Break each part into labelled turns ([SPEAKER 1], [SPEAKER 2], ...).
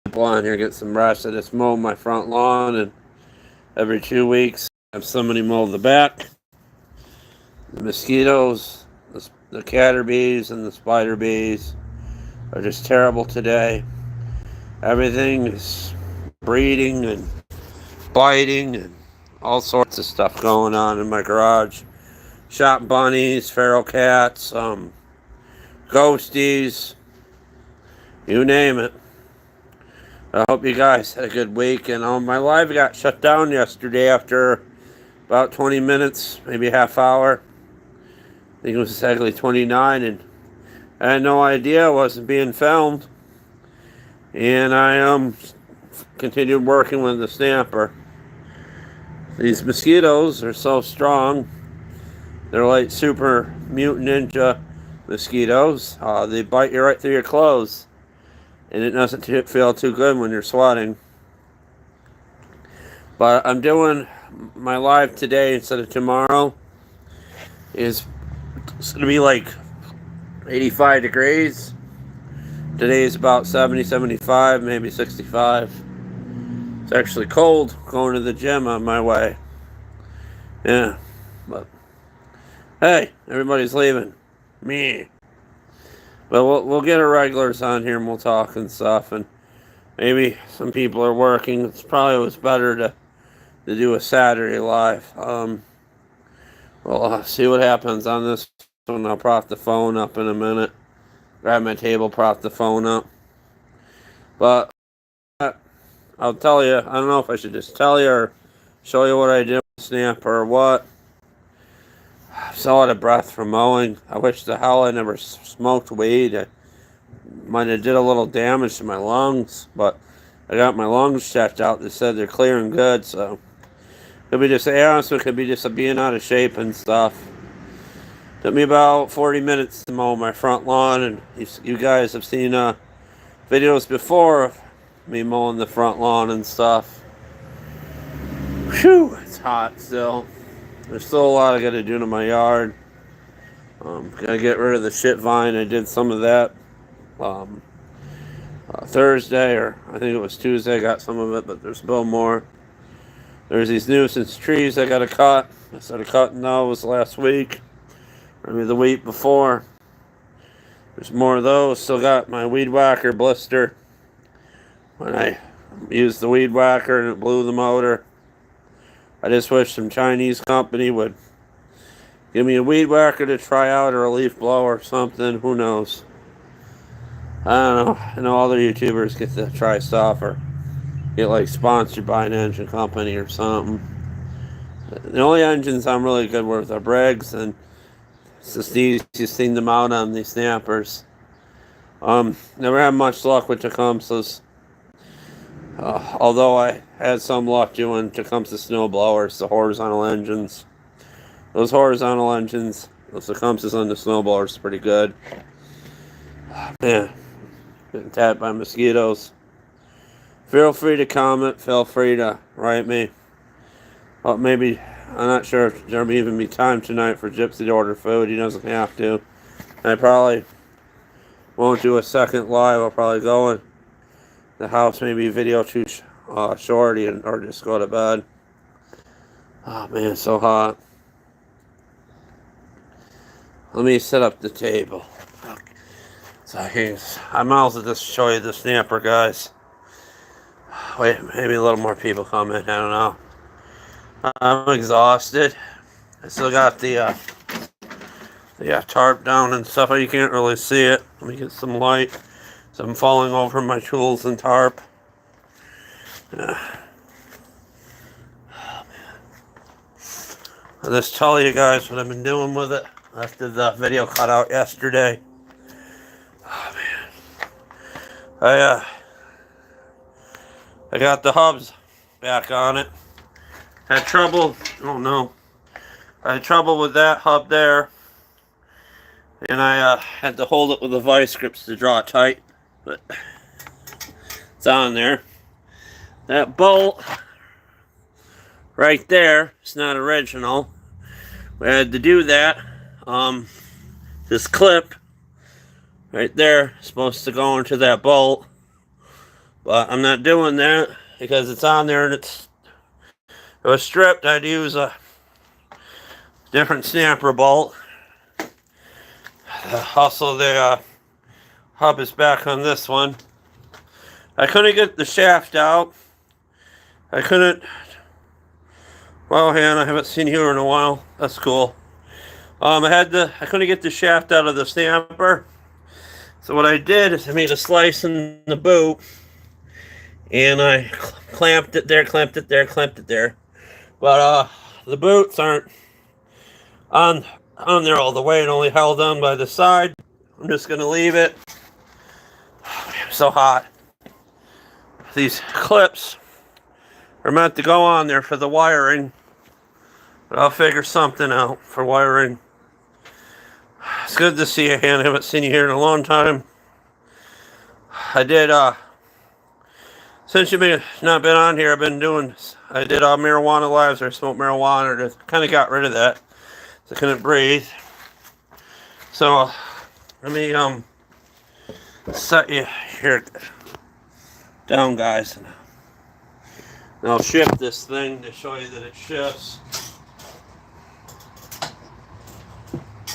[SPEAKER 1] People on here get some rest. I just mow my front lawn, and every 2 weeks I have somebody mow the back. The mosquitoes, the catter bees, and the spider bees are just terrible today. Everything is breeding and biting and all sorts of stuff going on in my garage. Shop bunnies, feral cats, ghosties, you name it. I hope you guys had a good week. And my live got shut down yesterday after about 20 minutes, maybe a half hour. I think it was exactly 29, and I had no idea I wasn't being filmed. And I continued working with the snapper. These mosquitoes are so strong. They're like super mutant ninja mosquitoes. They bite you right through your clothes. And it doesn't feel too good when you're sweating. But I'm doing my live today instead of tomorrow. It's going to be like 85 degrees. Today is about 70, 75, maybe 65. It's actually cold going to the gym on my way. Yeah, but hey, everybody's leaving. Me. But we'll get our regulars on here and we'll talk and stuff. And maybe some people are working. It's probably always better to do a Saturday live. We'll see what happens on this one. I'll prop the phone up in a minute. Grab my table, prop the phone up. But I'll tell you, I don't know if I should just tell you or show you what I did with the snapper or what. I'm so out of breath from mowing. I wish the hell I never smoked weed. I might have did a little damage to my lungs, but I got my lungs checked out. They said they're clear and good, so could be just it could be just being out of shape and stuff. Took me about 40 minutes to mow my front lawn, and you guys have seen videos before of me mowing the front lawn and stuff. Whew, it's hot still. There's still a lot I gotta do to my yard. Gotta get rid of the shit vine. I did some of that Thursday, or I think it was Tuesday. I got some of it, but there's still more. There's these nuisance trees I gotta cut. I started cutting those last week, maybe the week before. There's more of those. Still got my weed whacker blister. When I used the weed whacker and it blew the motor, I just wish some Chinese company would give me a weed whacker to try out, or a leaf blower or something. Who knows? I don't know. I know other YouTubers get to try stuff or get like sponsored by an engine company or something. The only engines I'm really good with are Briggs, and it's just easy to seen them out on these snappers. Never had much luck with Tecumsehs. Although I had some luck doing Tecumseh snow blowers, the horizontal engines. Those horizontal engines, those Tecumsehs on the snow blowers, pretty good. Man, getting tapped by mosquitoes. Feel free to comment. Feel free to write me. Well, maybe, I'm not sure if there'll even be time tonight for Gypsy to order food. He doesn't have to. I probably won't do a second live. I'll probably go in the house, maybe video too shorty, or just go to bed. Oh man, it's so hot. Let me set up the table. So I might as well just show you the snapper, guys. Wait, maybe a little more people come in. I don't know. I'm exhausted. I still got the tarp down and stuff. You can't really see it. Let me get some light. So I'm falling over my tools and tarp. Oh, man. I'll just tell you guys what I've been doing with it after the video cut out yesterday. Oh, man. I got the hubs back on it. Had trouble. Oh no. I had trouble with that hub there. And I had to hold it with the vice grips to draw it tight. But it's on there. That bolt right there, it's not original. We had to do that. This clip right there is supposed to go into that bolt. But I'm not doing that because it's on there and if it was stripped, I'd use a different snapper bolt. Also, the hub is back on this one. I couldn't get the shaft out. I couldn't. Well, Hannah, I haven't seen you in a while. That's cool. I couldn't get the shaft out of the snapper. So what I did is I made a slice in the boot, and I clamped it there, clamped it there, clamped it there. But the boots aren't on there all the way and only held on by the side. I'm just gonna leave it. It's so hot. These clips are meant to go on there for the wiring, but I'll figure something out for wiring. It's good to see you, Hannah. I haven't seen you here in a long time. I did, since you've not been on here, I did marijuana lives, or smoked marijuana, or just kind of got rid of that. So I couldn't breathe. So, let me, set you here down, guys. And I'll shift this thing to show you that it shifts.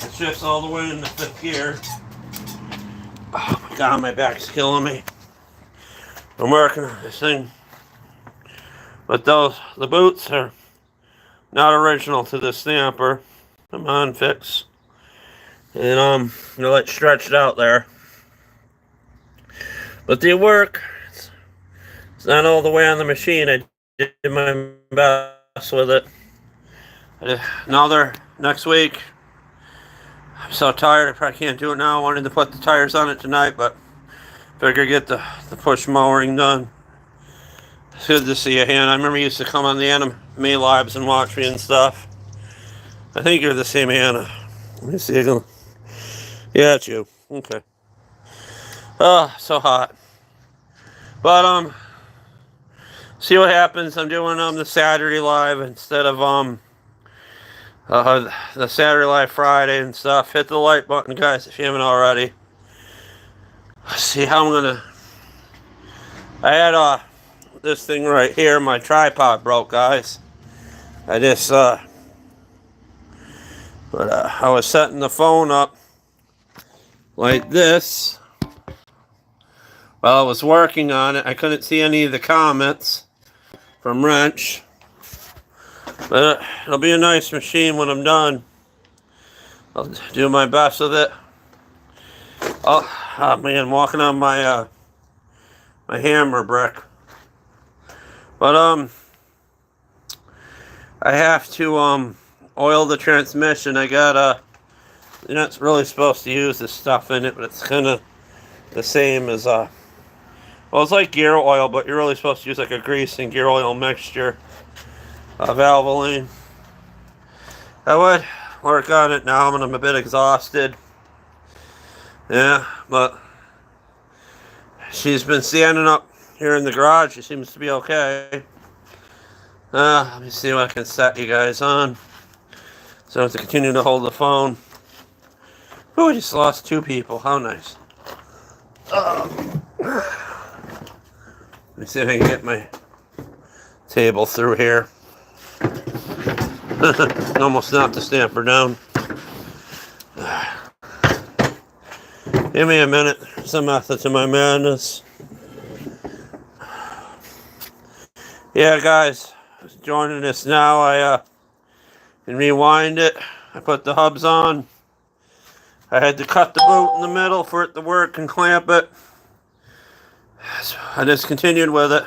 [SPEAKER 1] It shifts all the way into 5th gear. Oh my god, my back's killing me. I'm working on this thing. But the boots are not original to the snapper. Come on, fix. And I'm gonna let it stretch it out there. But they work. It's not all the way on the machine. I did my best with it. Next week. I'm so tired, I probably can't do it now. I wanted to put the tires on it tonight, but figure get the push mowering done. It's good to see you, Hannah. I remember you used to come on the Anime Lives and watch me and stuff. I think you're the same Hannah. Let me see again. Yeah, it's you. Okay. Oh, so hot. But see what happens. I'm doing the Saturday live instead of the Saturday Live Friday and stuff. Hit the like button, guys, if you haven't already. See how I'm gonna. I had this thing right here. My tripod broke, guys. I just I was setting the phone up like this while I was working on it. I couldn't see any of the comments from Wrench. But it'll be a nice machine when I'm done. I'll do my best with it. Oh man, walking on my my hammer brick. But I have to oil the transmission. I got you're not really supposed to use this stuff in it, but it's kind of the same as well, it's like gear oil, but you're really supposed to use like a grease and gear oil mixture. Valvoline. I would work on it now, and I'm a bit exhausted. Yeah, but she's been standing up here in the garage. She seems to be okay. Let me see what I can set you guys on. So I have to continue to hold the phone. Oh, I just lost 2 people. How nice. Let me see if I can get my table through here. Almost knocked the stamper down. Give me a minute. Some method to my madness. Yeah, guys, joining us now. I can rewind it. I put the hubs on. I had to cut the boot in the middle for it to work and clamp it. So I just continued with it.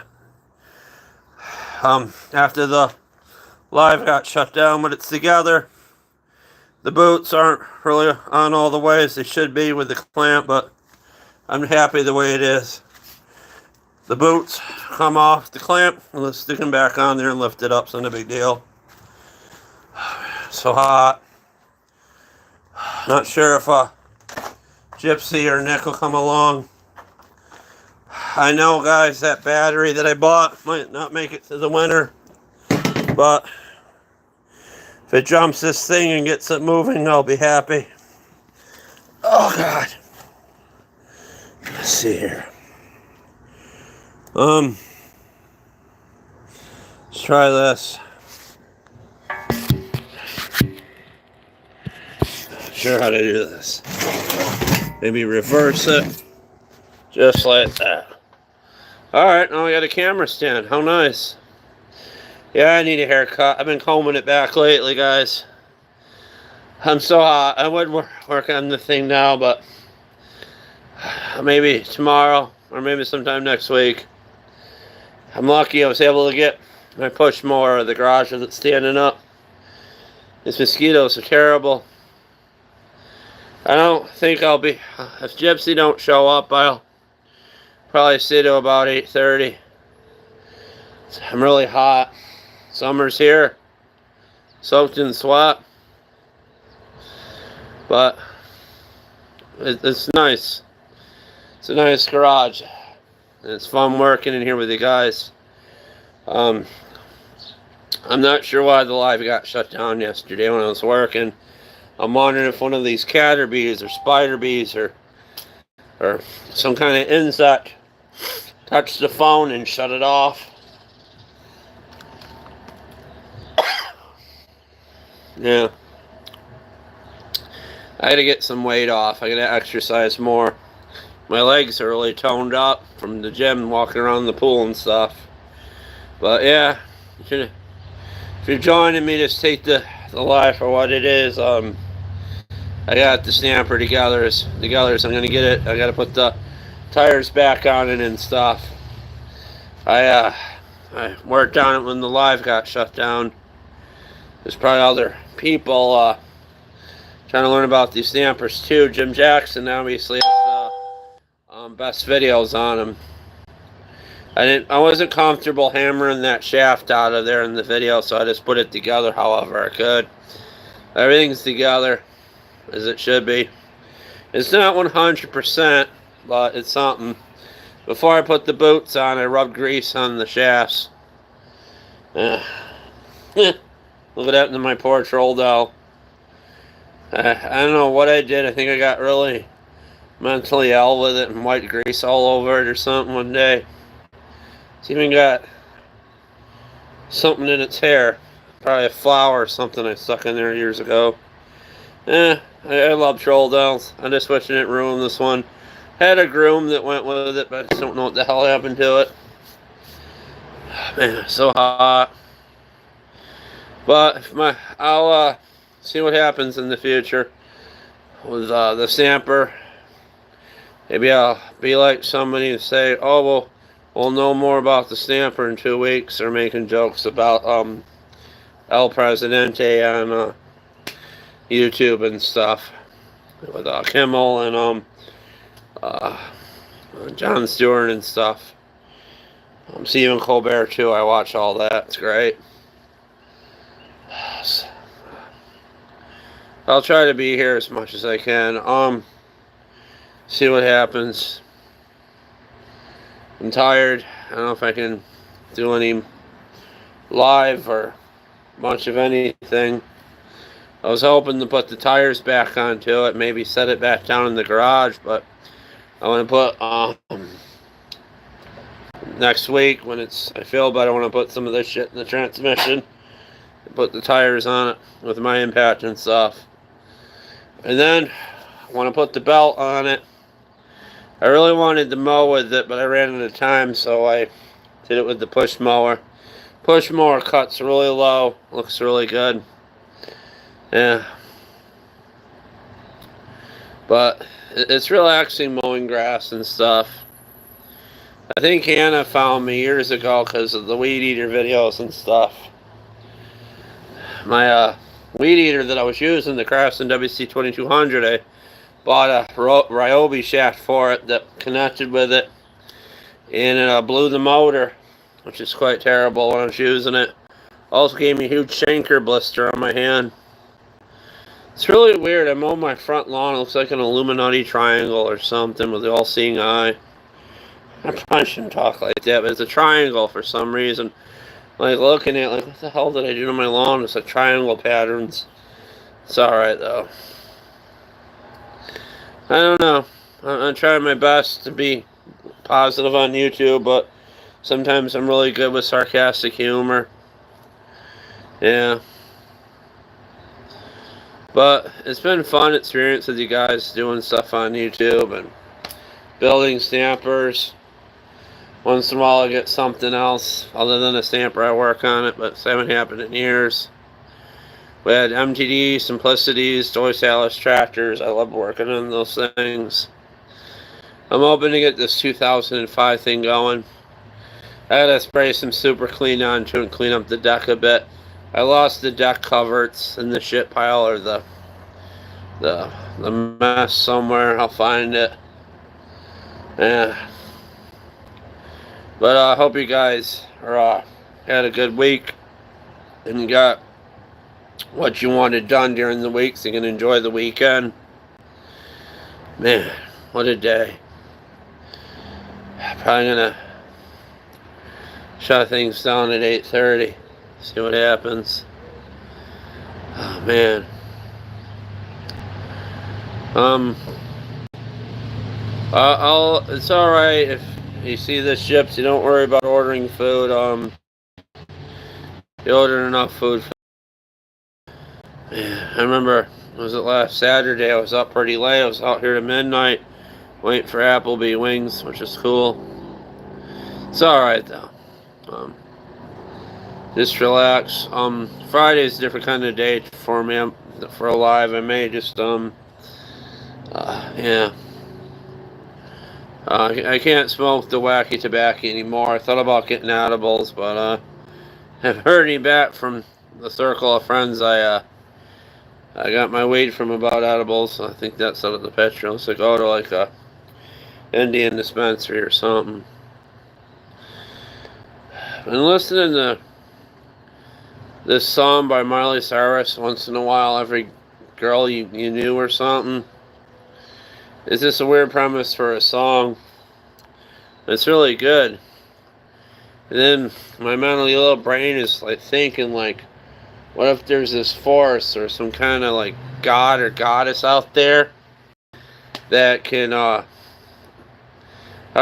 [SPEAKER 1] After the live got shut down, but it's together. The boots aren't really on all the ways they should be with the clamp, but I'm happy the way it is. The boots come off the clamp, and let's stick them back on there and lift it up. It's not a big deal. So hot. Not sure if Gypsy or Nick will come along. I know, guys, that battery that I bought might not make it to the winter, but if it jumps this thing and gets it moving, I'll be happy. Oh, God. Let's see here. Let's try this. Not sure how to do this. Maybe reverse it. Just like that. Alright, now I got a camera stand. How nice. Yeah, I need a haircut. I've been combing it back lately, guys. I'm so hot. I would work on the thing now, but maybe tomorrow or maybe sometime next week. I'm lucky I was able to get my push mower of the garage that's standing up. These mosquitoes are terrible. I don't think I'll be... If Gypsy don't show up, I'll probably stay to about 8:30. I'm really hot. Summer's here. Soaked in sweat. But it's nice. It's a nice garage. And it's fun working in here with you guys. I'm not sure why the live got shut down yesterday when I was working. I'm wondering if one of these catter bees or spider bees or some kind of insect touched the phone and shut it off. Yeah. I gotta get some weight off. I gotta exercise more. My legs are really toned up from the gym, walking around the pool and stuff. But yeah, if you're joining me, just take the live for what it is. I got the stamper together, so I'm gonna get it. I gotta put the tires back on it and stuff. I worked on it when the live got shut down. There's probably other people trying to learn about these stampers too. Jim Jackson obviously has the best videos on them. I wasn't comfortable hammering that shaft out of there in the video, so I just put it together however I could. Everything's together as it should be. It's not 100%, but it's something. Before I put the boots on, I rubbed grease on the shafts. Look at that in my porch rolled out. I don't know what I did. I think I got really mentally ill with it and white grease all over it or something one day. It's even got something in its hair. Probably a flower or something I stuck in there years ago. I love troll dolls. I just wish I didn't ruin this one. Had a groom that went with it, but I just don't know what the hell happened to it. Man, it's so hot. But I'll see what happens in the future with the stamper. Maybe I'll be like somebody and say, oh, well, we'll know more about the stamper in 2 weeks. Or making jokes about El Presidente on YouTube and stuff with Kimmel and Jon Stewart and stuff. Stephen Colbert too. I watch all that. It's great. I'll try to be here as much as I can. See what happens. I'm tired. I don't know if I can do any live or much of anything. I was hoping to put the tires back onto it, maybe set it back down in the garage, but I want to put next week when I feel better, I want to put some of this shit in the transmission and put the tires on it with my impact and stuff. And then I want to put the belt on it. I really wanted to mow with it, but I ran out of time, so I did it with the push mower. Push mower cuts really low, looks really good. Yeah. But it's relaxing mowing grass and stuff. I think Hannah found me years ago because of the weed eater videos and stuff. My weed eater that I was using, the Craftsman WC2200, I bought a Ryobi shaft for it that connected with it, and it blew the motor, which is quite terrible when I was using it. Also gave me a huge chancre blister on my hand. It's really weird. I mowed my front lawn. It looks like an Illuminati triangle or something with the all-seeing eye. I probably shouldn't talk like that, but it's a triangle for some reason. Like, looking at it, like, what the hell did I do to my lawn? It's like triangle patterns. It's alright, though. I don't know. I'm trying my best to be positive on YouTube, but Sometimes I'm really good with sarcastic humor. Yeah. But it's been a fun experience with you guys doing stuff on YouTube and building stampers. Once in a while I get something else other than a stamper. I work on it, but it hasn't happened in years. We had MTD, Simplicities, Toy Salus tractors. I love working on those things. I'm hoping to get this 2005 thing going. I gotta spray some super clean onto it and clean up the deck a bit. I lost the deck covers in the shit pile or the mess somewhere. I'll find it. Yeah. But I hope you guys are had a good week and you got what you wanted done during the week so you can enjoy the weekend. Man, what a day. Probably gonna shut things down at 8:30. See what happens. Oh man. It's alright if you see the ships, you don't worry about ordering food. You ordered enough food. Man, I remember, was it last Saturday? I was up pretty late. I was out here to midnight waiting for Applebee wings, which is cool. It's alright though. Just relax. Friday's a different kind of day for me. For a live, I may just yeah. I can't smoke the wacky tobacco anymore. I thought about getting edibles, but I haven't heard any back from the circle of friends I got my weed from about edibles. I think that's out of the picture. Looks like go to like a Indian dispensary or something. Been listening to this song by Miley Cyrus once in a while. Every girl you knew or something. It's just a weird premise for a song. It's really good. And then my mentally little brain is like thinking like, what if there's this force or some kind of like god or goddess out there that can how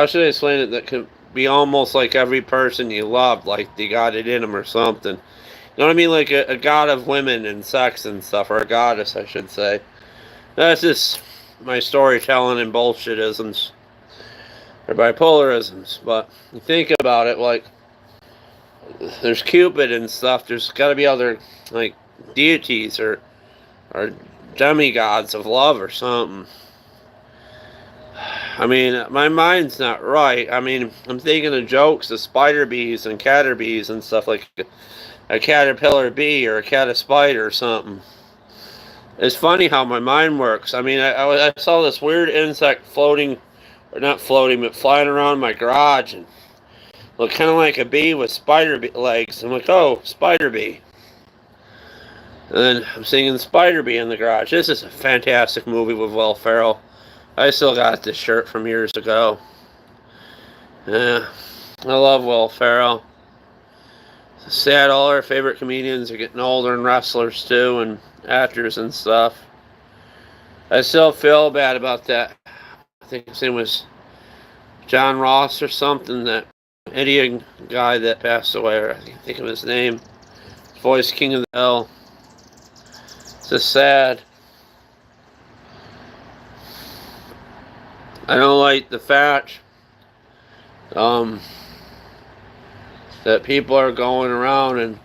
[SPEAKER 1] should I explain it, that can be almost like every person you loved, like they got it in them or something. You know what I mean? Like a god of women and sex and stuff, or a goddess I should say. That's just my storytelling and bullshitisms or bipolarisms. But you think about it, like there's Cupid and stuff. There's got to be other like deities or demigods of love or something. I mean, my mind's not right. I mean, I'm thinking of jokes of spider bees and caterbees and stuff, like a caterpillar bee or a cater spider or something. It's funny how my mind works. I mean, I saw this weird insect floating, or not floating, but flying around my garage and looked kind of like a bee with spider legs. I'm like, oh, spider bee. And then I'm singing Spider Bee in the garage. This is a fantastic movie with Will Ferrell. I still got this shirt from years ago. Yeah, I love Will Ferrell. It's sad all our favorite comedians are getting older, and wrestlers too, and actors and stuff. I still feel bad about that. I think his name was John Ross or something, that idiot guy that passed away, or I can't think of his name. Voice King of the Hill. It's just sad. I don't like the fact that people are going around and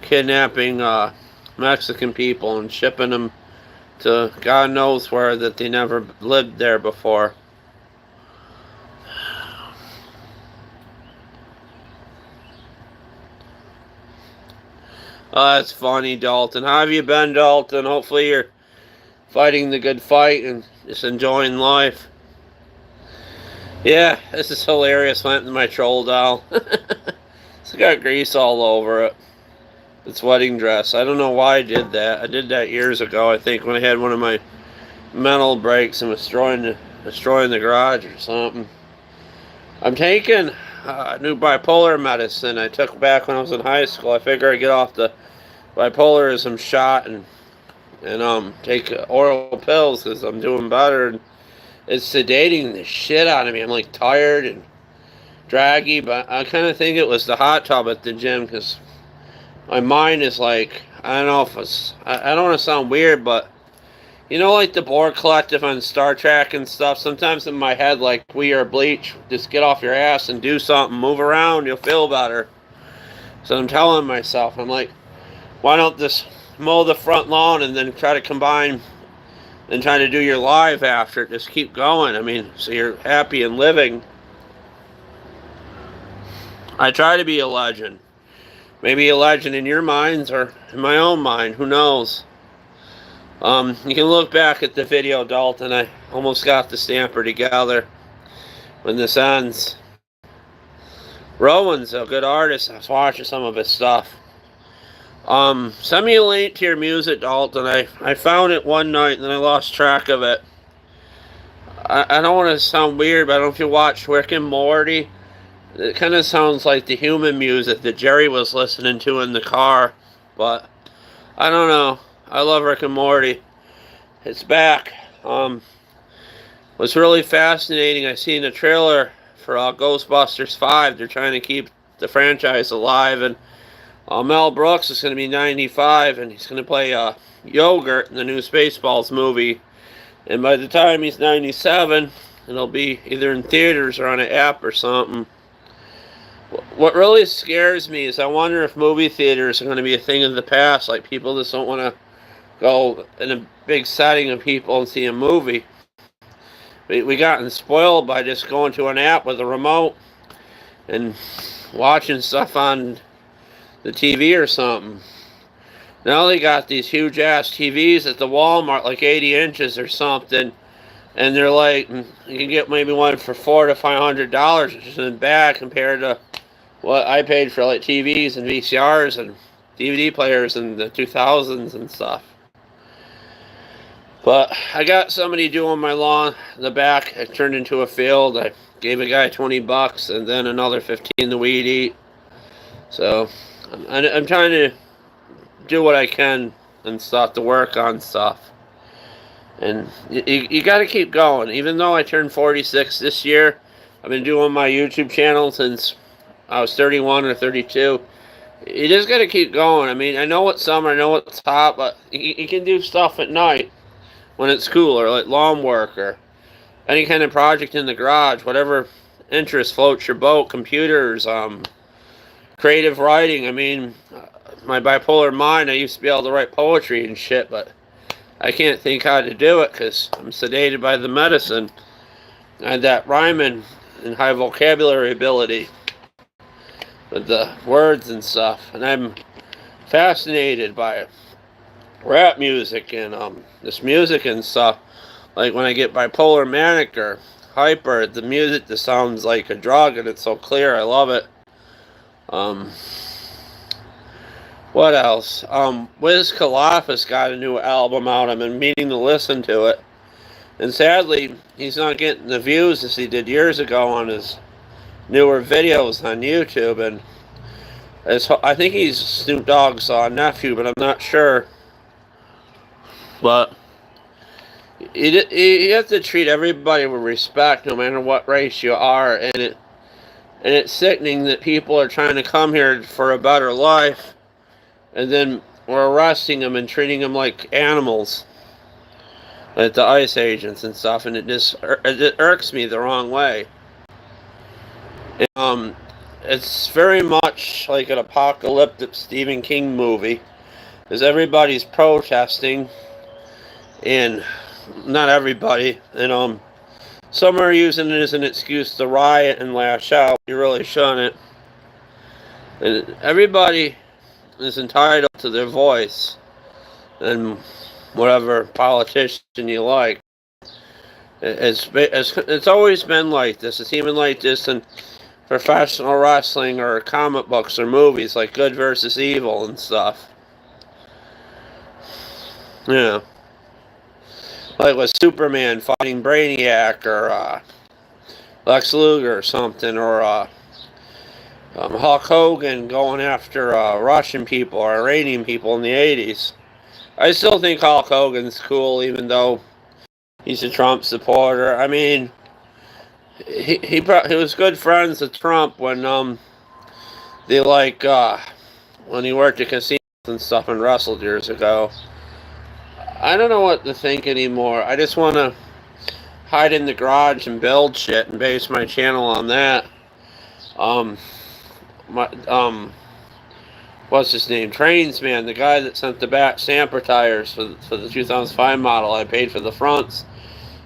[SPEAKER 1] kidnapping Mexican people and shipping them to God knows where that they never lived there before. That's funny, Dalton. How have you been, Dalton? Hopefully you're fighting the good fight and just enjoying life. Yeah, this is hilarious. Went to my troll doll. It's got grease all over it. Its wedding dress. I don't know why I did that. I did that years ago, I think, when I had one of my mental breaks and was destroying the garage or something. I'm taking new bipolar medicine I took back when I was in high school. I figure I'd get off the bipolarism shot and take oral pills because I'm doing better. And it's sedating the shit out of me. I'm like tired and draggy, but I kind of think it was the hot tub at the gym because my mind is like, I don't know if it's, I don't want to sound weird, but you know, like the Borg Collective on Star Trek and stuff, sometimes in my head, like, we are Bleach, just get off your ass and do something, move around, you'll feel better. So I'm telling myself, I'm like, why don't just mow the front lawn and then try to combine and try to do your live after it, just keep going. I mean, so you're happy and living. I try to be a legend. Maybe a legend in your minds or in my own mind, who knows. You can look back at the video, Dalton. I almost got the stamper together when this ends. Rowan's a good artist. I was watching some of his stuff. Send me a link to your music, Dalton. I found it one night and then I lost track of it. I don't want to sound weird, but I don't know if you watch Rick and Morty. It kind of sounds like the human music that Jerry was listening to in the car. But I don't know. I love Rick and Morty. It's back. What's really fascinating, I seen a trailer for Ghostbusters 5. They're trying to keep the franchise alive, and Mel Brooks is going to be 95, and he's going to play Yogurt in the new Spaceballs movie. And by the time he's 97, it'll be either in theaters or on an app or something. What really scares me is I wonder if movie theaters are going to be a thing of the past. Like, people just don't want to go in a big setting of people and see a movie. We gotten spoiled by just going to an app with a remote and watching stuff on the TV or something. Now they got these huge ass TVs at the Walmart, like 80 inches or something, and they're like, you can get maybe one for $400 to $500, which isn't bad compared to what I paid for like TVs and VCRs and DVD players in the 2000s and stuff. But I got somebody doing my lawn in the back. It turned into a field. I gave a guy $20 and then another 15 to weed eat. So I'm trying to do what I can and stuff to work on stuff. And you got to keep going. Even though I turned 46 this year, I've been doing my YouTube channel since I was 31 or 32. You just got to keep going. I mean, I know it's summer, I know it's hot, but you can do stuff at night when it's cooler, like lawn work or any kind of project in the garage, whatever interest floats your boat, computers, creative writing. I mean, my bipolar mind, I used to be able to write poetry and shit, but I can't think how to do it because I'm sedated by the medicine. I had that rhyming and high vocabulary ability with the words and stuff, and I'm fascinated by it. Rap music and this music and stuff. Like when I get bipolar, manic, or hyper, the music just sounds like a drug, and it's so clear. I love it. What else? Wiz Khalifa's got a new album out. I've been meaning to listen to it, and sadly, he's not getting the views as he did years ago on his newer videos on YouTube. And I think he's Snoop Dogg's nephew, but I'm not sure. But you have to treat everybody with respect, no matter what race you are, and it's sickening that people are trying to come here for a better life, and then we're arresting them and treating them like animals, like the ICE agents and stuff, and it irks me the wrong way. It's very much like an apocalyptic Stephen King movie, because everybody's protesting. And not everybody, and some are using it as an excuse to riot and lash out. You really shouldn't. And everybody is entitled to their voice, and whatever politician you like. It's always been like this. It's even like this in professional wrestling or comic books or movies, like good versus evil and stuff. Yeah. Like with Superman fighting Brainiac, or Lex Luger or something, or Hulk Hogan going after Russian people or Iranian people in the 80s. I still think Hulk Hogan's cool, even though he's a Trump supporter. I mean, he was good friends with Trump they when he worked at casinos and stuff and wrestled years ago. I don't know what to think anymore. I just want to hide in the garage and build shit and base my channel on that. Um, my what's his name? Trains man, the guy that sent the back Stamper tires for the 2005 model. I paid for the fronts.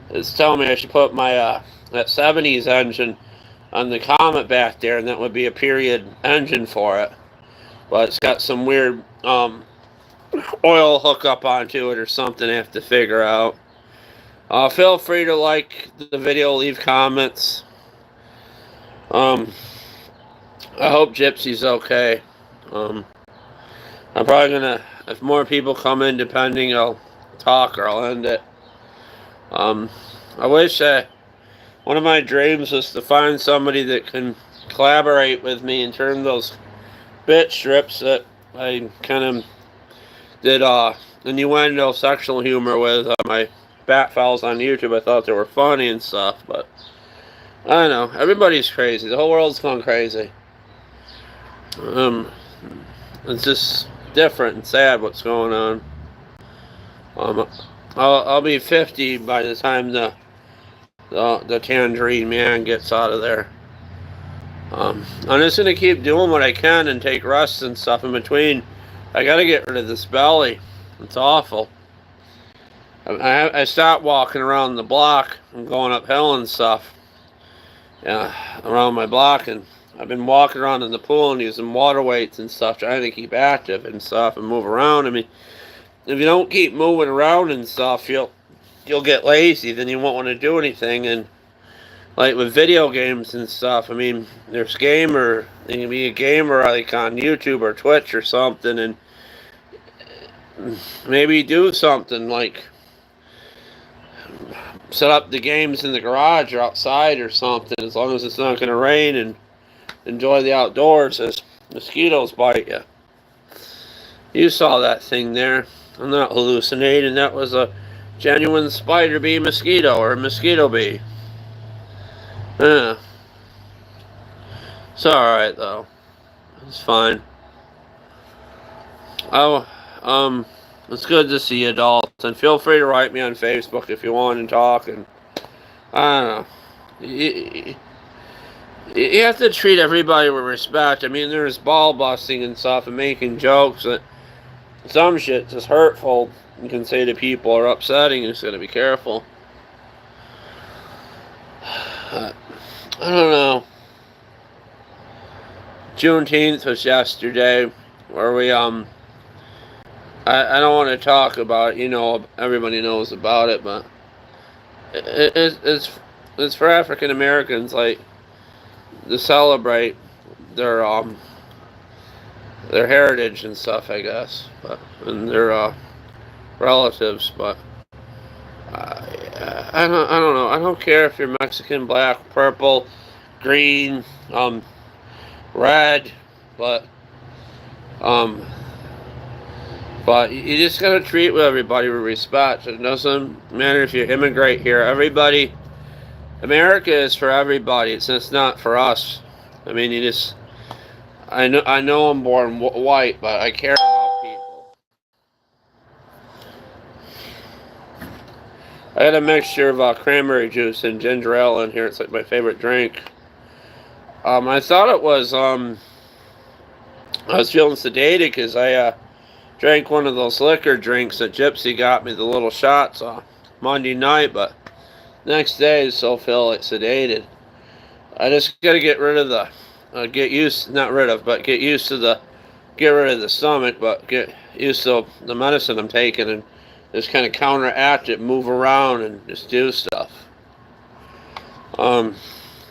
[SPEAKER 1] Is telling me I should put my that 70s engine on the Comet back there, and that would be a period engine for it. But it's got some weird oil hookup onto it or something I have to figure out. Feel free to like the video, leave comments. I hope Gypsy's okay. I'm probably gonna, if more people come in, depending, I'll talk or I'll end it. I wish one of my dreams was to find somebody that can collaborate with me and turn those bit strips that I kind of did innuendo sexual humor with my bat files on YouTube. I thought they were funny and stuff, but I don't know. Everybody's crazy. The whole world's gone crazy. It's just different and sad what's going on. I'll be 50 by the time the Tangerine Man gets out of there. I'm just gonna keep doing what I can and take rests and stuff in between. I gotta get rid of this belly. It's awful. I stopped walking around the block and going uphill and stuff. Yeah, around my block, and I've been walking around in the pool and using water weights and stuff, trying to keep active and stuff and move around. I mean, if you don't keep moving around and stuff, you'll get lazy. Then you won't want to do anything. And like with video games and stuff, I mean, there's gamer. You can be a gamer like on YouTube or Twitch or something, and maybe do something like set up the games in the garage or outside or something, as long as it's not going to rain, and enjoy the outdoors as mosquitoes bite you. You saw that thing there. I'm not hallucinating. That was a genuine spider bee mosquito, or a mosquito bee. Yeah. It's alright though. It's fine. Oh, it's good to see you, Dalton. Feel free to write me on Facebook if you want to talk. And I don't know. You have to treat everybody with respect. I mean, there's ball busting and stuff and making jokes that some shit's just hurtful. You can say to people or upsetting. You just gotta be careful. I don't know. Juneteenth was yesterday, where we I don't want to talk about it. You know, everybody knows about it, but it's for African Americans, like, to celebrate their heritage and stuff, I guess, and their relatives. But I don't know. I don't care if you're Mexican, black, purple, green, red, but you just gotta treat everybody with respect. It doesn't matter if you immigrate here. Everybody, America is for everybody. It's not for us. I mean, I know I'm born white, but I care about people. I got a mixture of cranberry juice and ginger ale in here. It's like my favorite drink. I thought it was I was feeling sedated because I drank one of those liquor drinks that Gypsy got me, the little shots, Monday night, but next day I still feel like sedated. I just gotta get rid of get used to the stomach, but get used to the medicine I'm taking, and just kind of counteract it, move around, and just do stuff.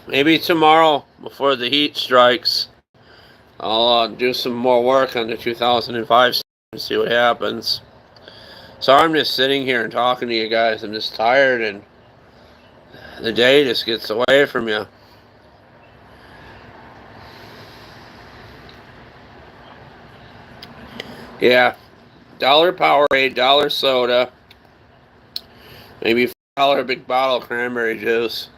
[SPEAKER 1] Maybe tomorrow, before the heat strikes, I'll do some more work on the 2005 and see what happens. So I'm just sitting here and talking to you guys. I'm just tired, and the day just gets away from you. Yeah, $1 Powerade, $1 soda, maybe $4 big bottle of cranberry juice.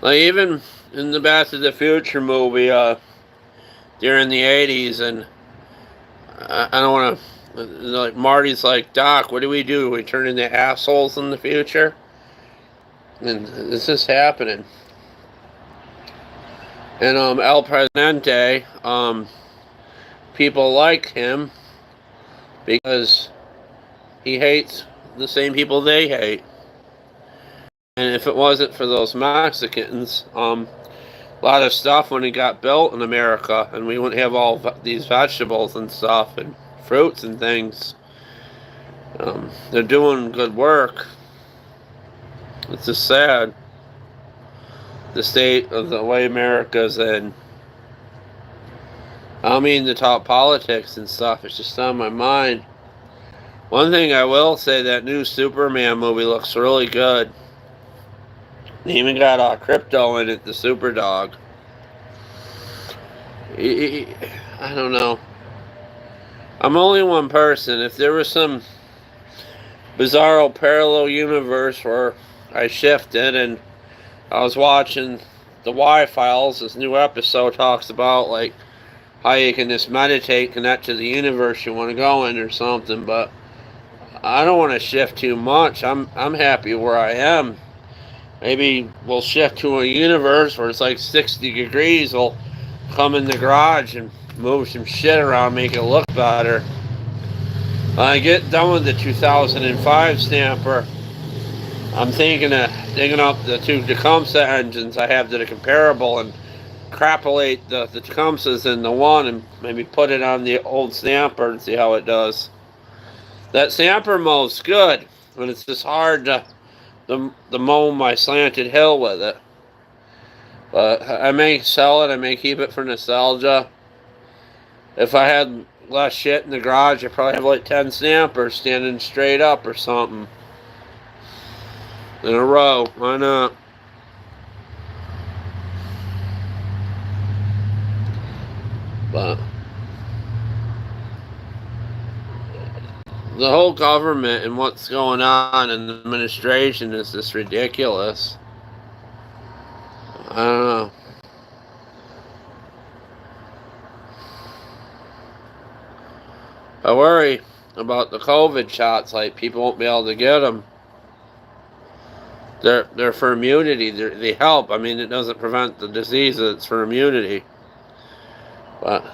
[SPEAKER 1] Like even in the Back to the Future movie, during the '80s, and I don't want to. Like Marty's like, Doc, what do? We turn into assholes in the future, and this is happening. And El Presidente, people like him because he hates the same people they hate. And if it wasn't for those Mexicans, a lot of stuff when it got built in America, and we wouldn't have all these vegetables and stuff and fruits and things. They're doing good work. It's just sad, the state of the way America's in. I don't mean to talk politics and stuff. It's just on my mind. One thing I will say, that new Superman movie looks really good. They even got crypto in it, the super dog. I don't know. I'm only one person. If there was some bizarro parallel universe where I shifted and I was watching the Y-Files, this new episode talks about like how you can just meditate, connect to the universe you want to go in or something, but I don't want to shift too much. I'm happy where I am. Maybe we'll shift to a universe where it's like 60 degrees. We'll come in the garage and move some shit around, make it look better. When I get done with the 2005 stamper, I'm thinking of digging up the two Tecumseh engines I have that are comparable and crappulate the Tecumsehs in the one and maybe put it on the old stamper and see how it does. That stamper mows good, but it's just hard to mow my slanted hill with it. But I may sell it, I may keep it for nostalgia. If I had less shit in the garage, I'd probably have like 10 stampers standing straight up or something. In a row, why not? But the whole government and what's going on in the administration is just ridiculous. I don't know. I worry about the COVID shots. Like, people won't be able to get them. They're for immunity. They help. I mean, it doesn't prevent the disease. It's for immunity. But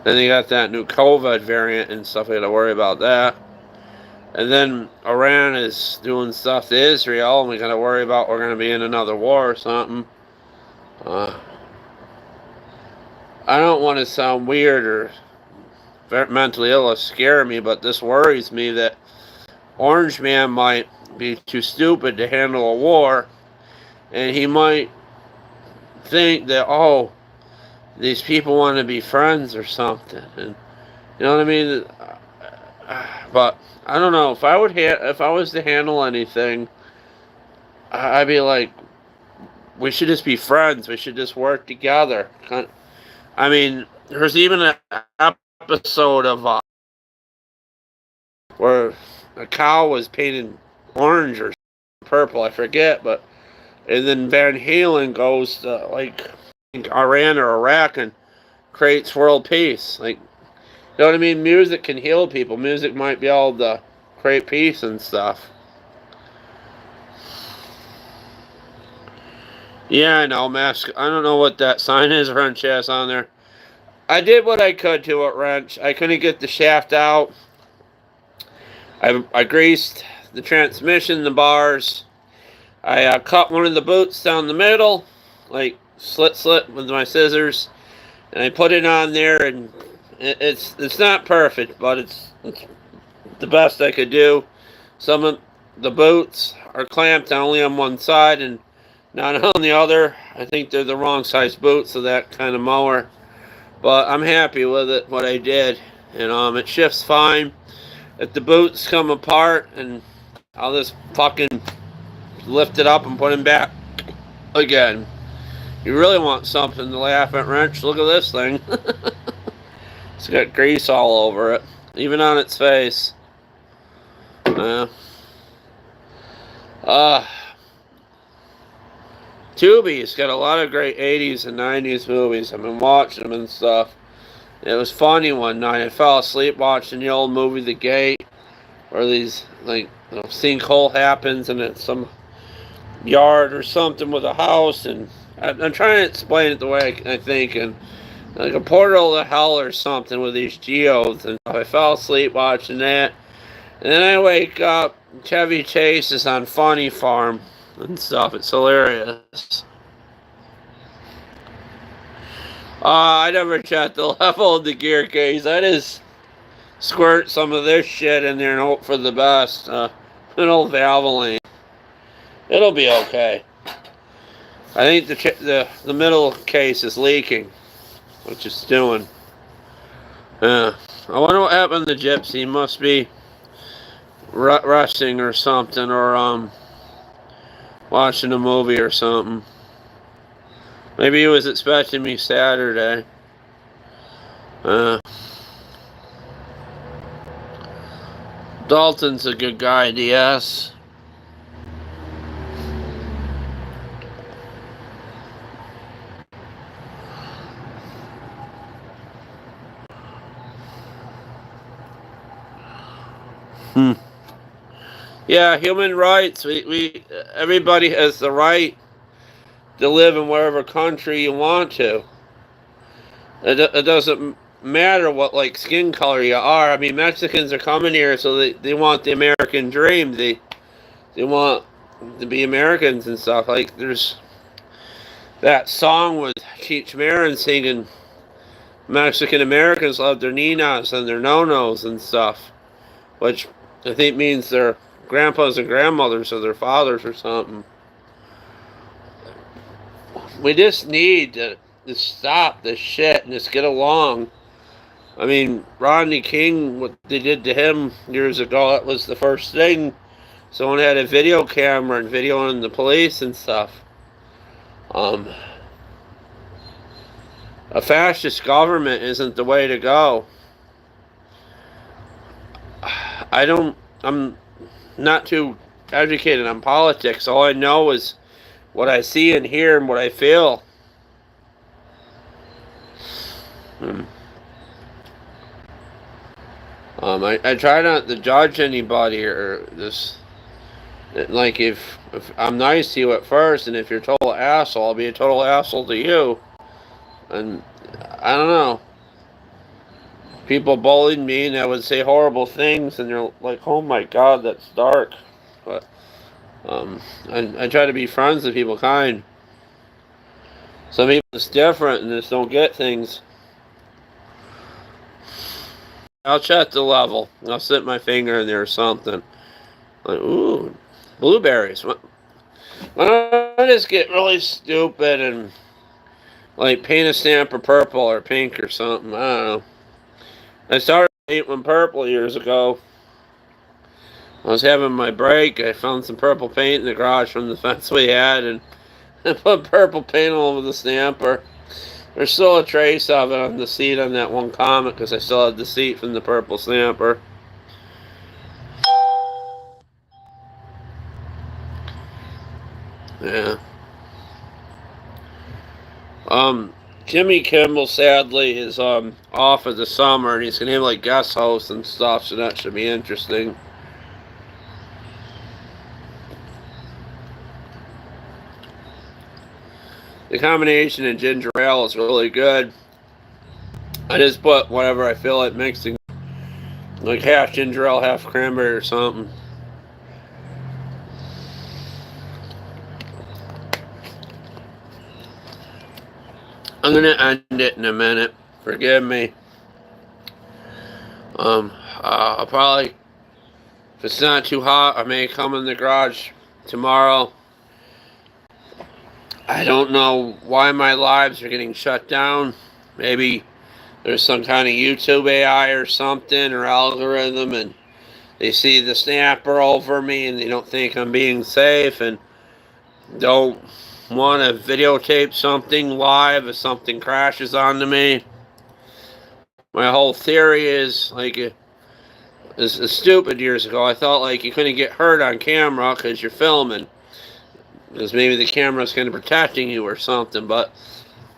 [SPEAKER 1] then you got that new COVID variant and stuff. You got to worry about that. And then Iran is doing stuff to Israel, and we got to worry about we're going to be in another war or something. I don't want to sound weird or mentally ill or scare me, but this worries me that Orange Man might be too stupid to handle a war, and he might think that, oh, these people want to be friends or something, and you know what I mean. But I don't know, if I was to handle anything, I'd be like, we should just be friends. We should just work together. I mean, there's even an episode of where a cow was painted orange or purple, I forget, but and then Van Halen goes to like Iran or Iraq and creates world peace. Like, you know what I mean? Music can heal people. Music might be able to create peace and stuff. Yeah, I know, mask. I don't know what that sign is, wrench has on there. I did what I could to it, wrench. I couldn't get the shaft out. I greased the transmission, the bars. I cut one of the boots down the middle, like slit with my scissors, and I put it on there. And it's not perfect, but it's the best I could do. Some of the boots are clamped only on one side and not on the other. I think they're the wrong size boots of that kind of mower. But I'm happy with it, what I did. And it shifts fine. If the boots come apart, and I'll just fucking lift it up and put them back again. You really want something to laugh at, wrench? Look at this thing. It's got grease all over it, even on its face. Tubi's got a lot of great 80s and 90s movies. I've been watching them and stuff. It was funny one night. I fell asleep watching the old movie The Gate, where these, like, sinkhole happens and it's some yard or something with a house, and I'm trying to explain it the way I think, and like a portal to hell or something with these geodes, and I fell asleep watching that, and then I wake up, Chevy Chase is on Funny Farm and stuff. It's hilarious. I never checked the level of the gear case. I just squirt some of this shit in there and hope for the best. An old Valvoline. It'll be okay. I think the middle case is leaking, which it's doing. I wonder what happened to Gypsy. He must be resting or something, or watching a movie or something. Maybe he was expecting me Saturday. Dalton's a good guy, DS. Yeah, human rights. Everybody has the right to live in whatever country you want to. It doesn't matter what, like, skin color you are. I mean, Mexicans are coming here, so they want the American dream. They want to be Americans and stuff. Like, there's that song with Keith Marin singing, Mexican Americans love their ninas and their no-nos and stuff, which I think means their grandpas and grandmothers or their fathers or something. We just need to stop this shit and just get along. I mean, Rodney King, what they did to him years ago, that was the first thing. Someone had a video camera and videoing the police and stuff. A fascist government isn't the way to go. I'm not too educated on politics. All I know is what I see and hear and what I feel. I try not to judge anybody or this. Like, if I'm nice to you at first, and if you're a total asshole, I'll be a total asshole to you. And I don't know. People bullied me and I would say horrible things, and they're like, "Oh my God, that's dark." But I try to be friends with people, kind. Some people it's different and just don't get things. I'll check the level. I'll slip my finger in there or something. Like, ooh, blueberries. When I just get really stupid and like paint a stamp or purple or pink or something, I don't know. I started painting purple years ago. I was having my break. I found some purple paint in the garage from the fence we had, and I put purple paint all over the stamper. There's still a trace of it on the seat on that one Comet because I still had the seat from the purple stamper. Yeah. Jimmy Kimmel sadly is off for the summer, and he's gonna have like guest hosts and stuff, so that should be interesting. The combination of ginger ale is really good. I just put whatever I feel like mixing, like half ginger ale, half cranberry or something. I'm gonna end it in a minute. Forgive me. I'll probably, if it's not too hot, I may come in the garage tomorrow. I don't know why my lives are getting shut down. Maybe there's some kind of YouTube AI or something, or algorithm, and they see the snapper over me and they don't think I'm being safe and don't want to videotape something live if something crashes onto me. My whole theory is, like, it's stupid years ago. I thought, like, you couldn't get hurt on camera because you're filming. because maybe the camera's kind of protecting you or something. But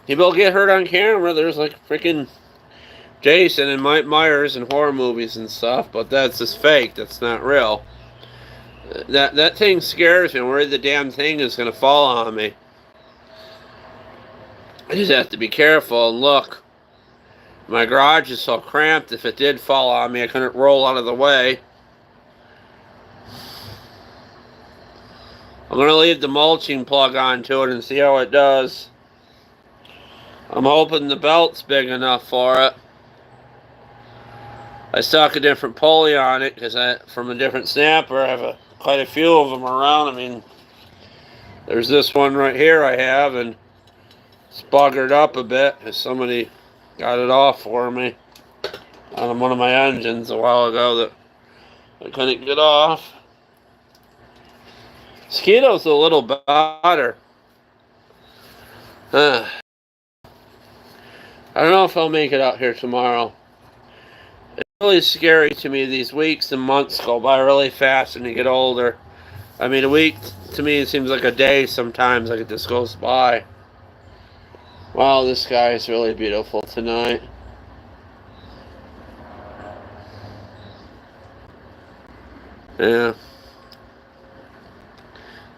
[SPEAKER 1] people get hurt on camera. There's like freaking Jason and Mike Myers in horror movies and stuff, but that's just fake. That's not real. That thing scares me. I'm worried the damn thing is going to fall on me. I just have to be careful and look. My garage is so cramped, if it did fall on me, I couldn't roll out of the way. I'm going to leave the mulching plug onto it and see how it does. I'm hoping the belt's big enough for it. I stuck a different pulley on it because from a different snapper. I have quite a few of them around. I mean, there's this one right here I have, and it's buggered up a bit because somebody got it off for me on one of my engines a while ago that I couldn't get off. Mosquitoes a little better. I don't know if I'll make it out here tomorrow. It's really scary to me. These weeks and months go by really fast when you get older. I mean, a week to me it seems like a day sometimes, like it just goes by. Wow, this sky is really beautiful tonight. Yeah.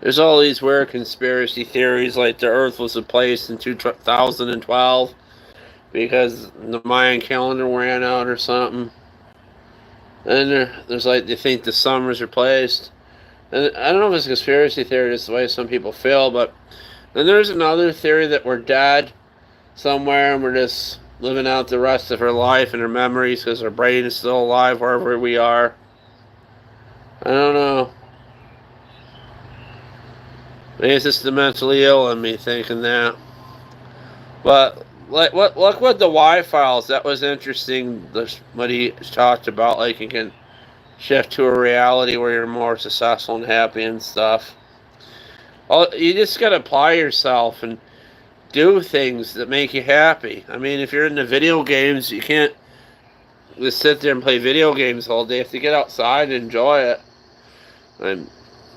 [SPEAKER 1] There's all these weird conspiracy theories like the Earth was replaced in 2012 because the Mayan calendar ran out or something. And there's like, they think the sun was replaced. And I don't know if it's a conspiracy theory, just the way some people feel, but then there's another theory that we're dead somewhere and we're just living out the rest of our life and our memories because our brain is still alive wherever we are. I don't know. Maybe it's just the mentally ill in me thinking that. But look what the Y files. That was interesting. What he talked about, like you can shift to a reality where you're more successful and happy and stuff. You just gotta apply yourself and do things that make you happy. I mean, if you're into video games, you can't just sit there and play video games all day. You have to get outside and enjoy it. And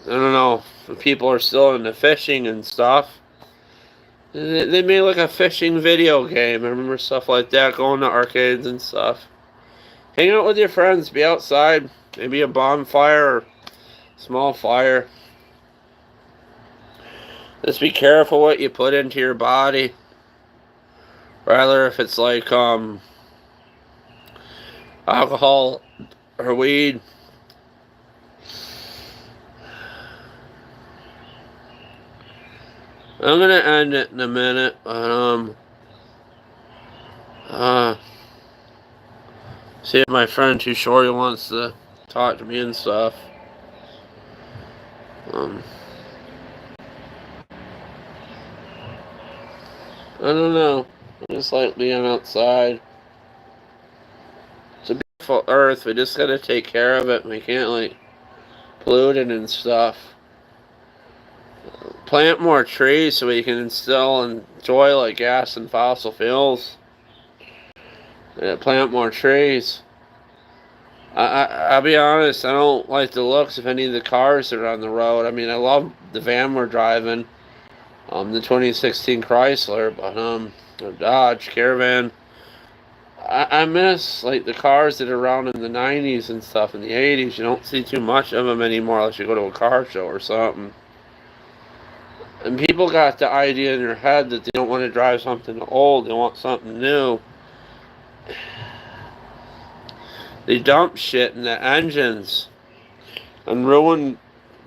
[SPEAKER 1] I don't know if people are still into fishing and stuff. They made like a fishing video game. I remember stuff like that, going to arcades and stuff. Hang out with your friends, be outside, maybe a bonfire or small fire. Just be careful what you put into your body. Rather if it's like alcohol or weed. I'm gonna end it in a minute, but see if my friend too short wants to talk to me and stuff. I don't know. I just like being outside. It's a beautiful earth. We just gotta take care of it. We can't like pollute it and stuff. Plant more trees so we can still enjoy like gas and fossil fuels. Plant more trees. I'll be honest, I don't like the looks of any of the cars that are on the road. I mean, I love the van we're driving, the 2016 Chrysler, but or Dodge Caravan. I miss like the cars that are around in the 90s and stuff, in the 80s. You don't see too much of them anymore unless you go to a car show or something. And people got the idea in their head that they don't want to drive something old, they want something new. They dump shit in the engines and ruin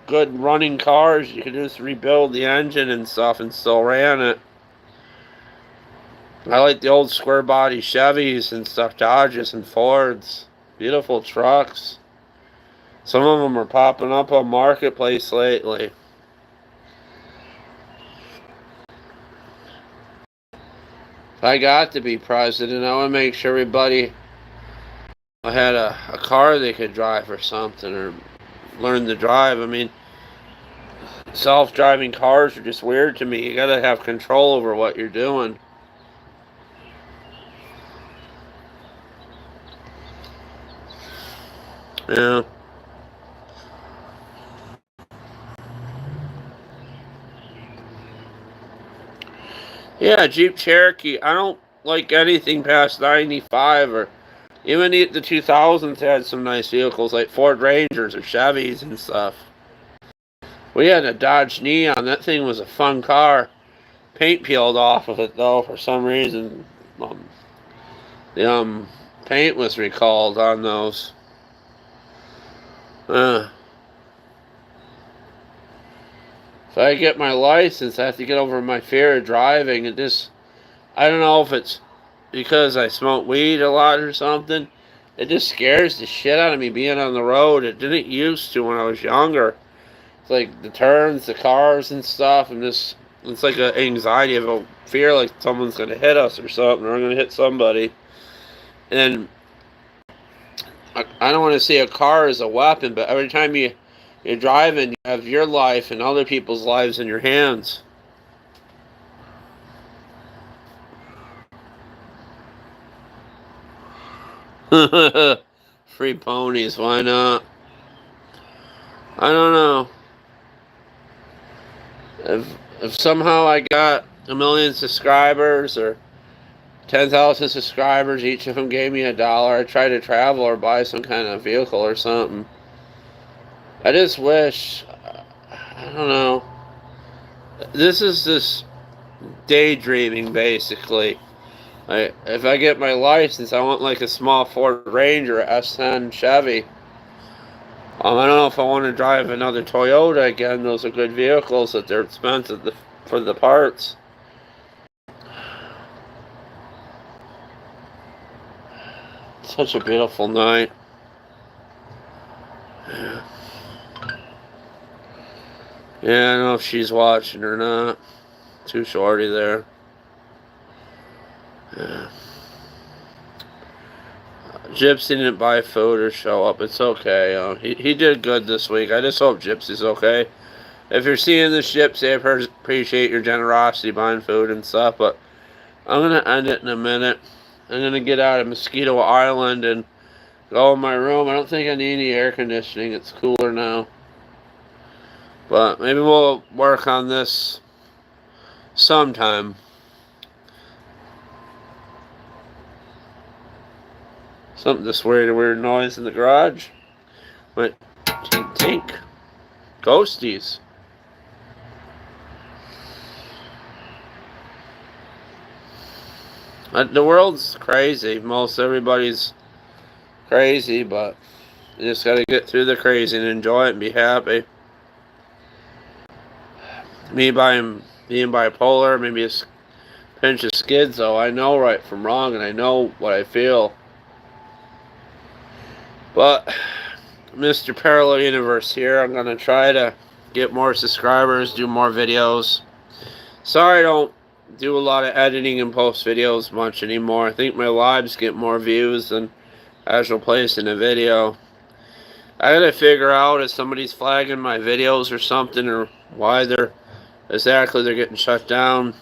[SPEAKER 1] good running cars. You could just rebuild the engine and stuff and still ran it. I like the old square body Chevys and stuff, Dodges and Fords. Beautiful trucks. Some of them are popping up on Marketplace lately. If I got to be president, I would make sure everybody had a car they could drive or something, or learn to drive. I mean, self-driving cars are just weird to me. You gotta have control over what you're doing. Yeah. Yeah, Jeep Cherokee. I don't like anything past 95 or even the 2000s had some nice vehicles like Ford Rangers or Chevys and stuff. We had a Dodge Neon. That thing was a fun car. Paint peeled off of it though for some reason. The paint was recalled on those. If I get my license, I have to get over my fear of driving. It just, I don't know if it's because I smoke weed a lot or something. It just scares the shit out of me being on the road. It didn't used to when I was younger. It's like the turns, the cars and stuff, and this, it's like an anxiety of a fear like someone's going to hit us or something, or I'm going to hit somebody. And I don't want to say a car is a weapon, but every time you're driving, you have your life and other people's lives in your hands. Free ponies, why not? I don't know. If somehow I got 1,000,000 subscribers or 10,000 subscribers, each of them gave me $1, I'd try to travel or buy some kind of vehicle or something. I just wish, I don't know. This is just daydreaming, basically. If I get my license, I want like a small Ford Ranger, S10 Chevy. I don't know if I want to drive another Toyota again. Those are good vehicles, but they're expensive for the parts. Such a beautiful night. Yeah, I don't know if she's watching or not. Too shorty there. Yeah. Gypsy didn't buy food or show up. It's okay. He did good this week. I just hope Gypsy's okay. If you're seeing this, Gypsy, I appreciate your generosity buying food and stuff, but I'm going to end it in a minute. I'm going to get out of Mosquito Island and go in my room. I don't think I need any air conditioning. It's cooler now. But maybe we'll work on this sometime. Something just weird noise in the garage. Went tink tink. Ghosties. The world's crazy. Most everybody's crazy, but you just gotta get through the crazy and enjoy it and be happy. Me being bipolar, maybe a pinch of schizo, I know right from wrong and I know what I feel. But Mr. Parallel Universe here, I'm gonna try to get more subscribers, do more videos. Sorry I don't do a lot of editing and post videos much anymore. I think my lives get more views than actual place in a video. I gotta figure out if somebody's flagging my videos or something, or why they're getting shut down.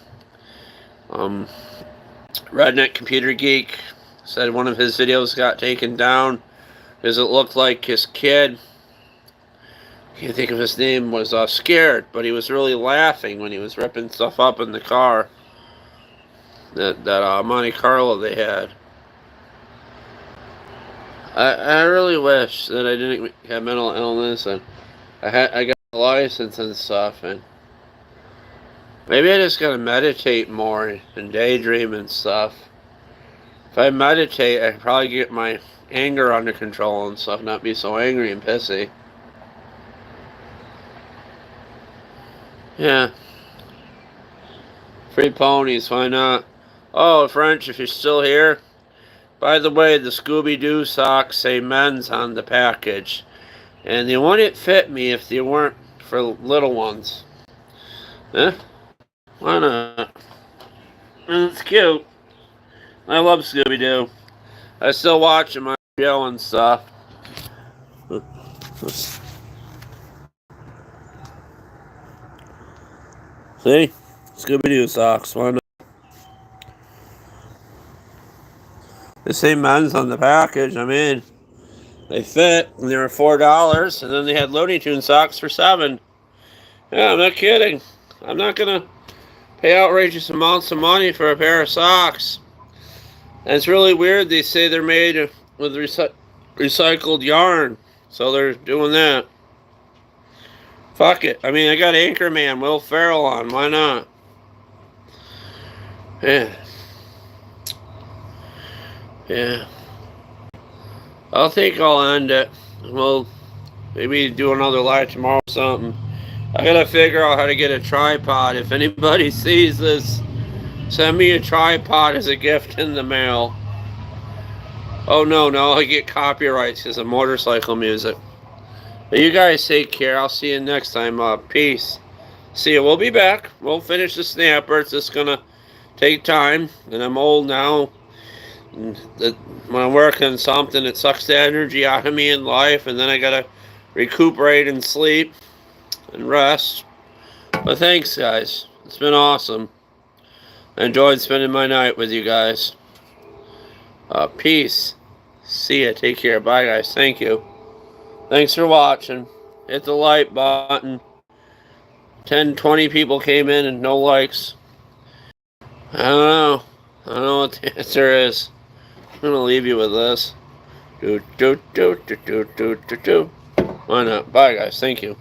[SPEAKER 1] Redneck Computer Geek said one of his videos got taken down because it looked like his kid, I can't think of his name, was scared, but he was really laughing when he was ripping stuff up in the car. That Monte Carlo they had. I really wish that I didn't have mental illness and I got a license and stuff, and maybe I just gotta meditate more and daydream and stuff. If I meditate, I could probably get my anger under control and stuff, not be so angry and pissy. Yeah. Free ponies, why not? Oh, French, if you're still here. By the way, the Scooby-Doo socks say men's on the package. And they wouldn't fit me if they weren't for little ones. Eh? Why not? It's cute. I love Scooby-Doo. I still watch them on show and stuff. See? Scooby-Doo socks. Why not? They say men's on the package. I mean, they fit, and they were $4, and then they had Looney Tunes socks for $7. Yeah, I'm not kidding. I'm not gonna pay outrageous amounts of money for a pair of socks. And it's really weird. They say they're made with recycled yarn. So they're doing that. Fuck it. I mean, I got Anchorman, Will Ferrell on. Why not? Yeah. Yeah. I think I'll end it. We'll maybe do another live tomorrow or something. I gotta figure out how to get a tripod. If anybody sees this, send me a tripod as a gift in the mail. Oh no, I get copyrights because of motorcycle music. But you guys take care. I'll see you next time. Peace. See you. We'll be back. We'll finish the snapper. It's just gonna take time. And I'm old now. And when I'm working on something, it sucks the energy out of me in life. And then I gotta recuperate and sleep and rest. But thanks, guys. It's been awesome. I enjoyed spending my night with you guys. Peace. See ya. Take care. Bye, guys. Thank you. Thanks for watching. Hit the like button. 10, 20 people came in and no likes. I don't know. I don't know what the answer is. I'm going to leave you with this. Why not? Bye, guys. Thank you.